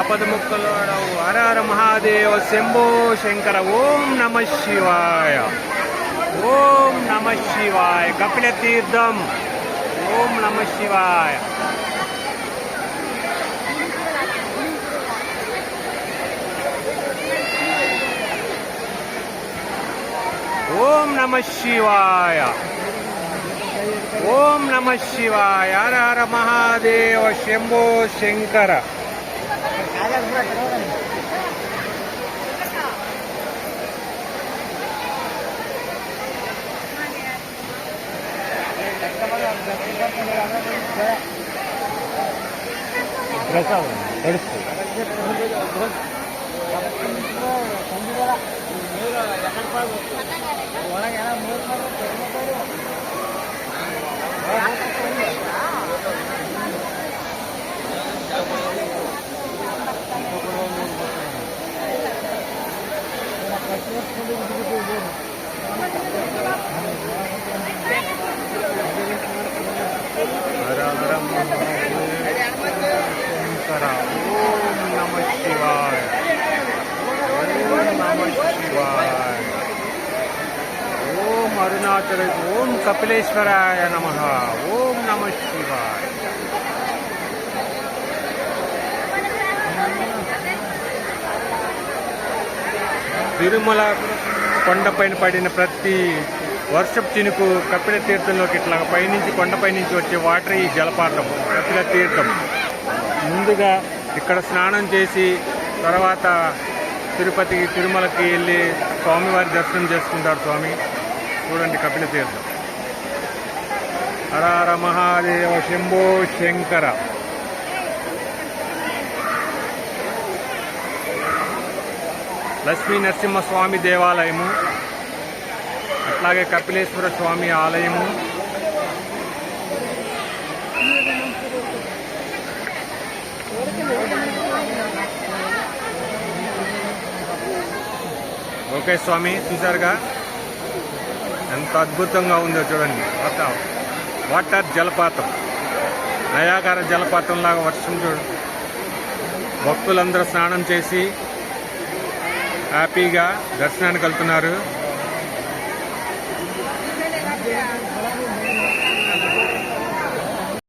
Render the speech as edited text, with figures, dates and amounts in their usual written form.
ఆపదముక్కలు హర హర మహాదేవ శంభో శంకర. ఓం నమ శివాయ, ఓం నమ శివాయ. కపిల తీర్థం. ఓం నమ శివాయ. ఓం నమ శివాయ, ఓం నమ శివాయ. హర హర మహాదేవ శంభో శంకర. హర హర శంకర. ఓం నమ శివాయ, ఓం నమ శివాయ. ఓం అరుణాచల. ఓం కపిలేశ్వరాయ నమ. ఓం నమ శివాయ. తిరుమల కొండపైన పడిన ప్రతి వర్షపు చినుకు కపిల తీర్థంలోకి ఇట్లా పైనుంచి కొండపై నుంచి వచ్చే వాటర్ ఈ జలపాతం కపిల తీర్థం. ముందుగా ఇక్కడ స్నానం చేసి తర్వాత తిరుపతికి తిరుమలకి వెళ్ళి స్వామివారి దర్శనం చేసుకుంటారు స్వామి. చూడండి కపిల తీర్థం. హర హర మహాదేవ శంభో శంకర. లక్ష్మీ నరసింహస్వామి దేవాలయము, అట్లాగే కపిలేశ్వర స్వామి ఆలయము, ఓకే స్వామి. చూసారుగా ఎంత అద్భుతంగా ఉందో చూడండి. వాటర్ జలపాతం, నయాగార జలపాతం లాగా వర్షం చూడండి. భక్తులందరూ స్నానం చేసి హ్యాపీగా దర్శనానికి వెళ్తున్నారు.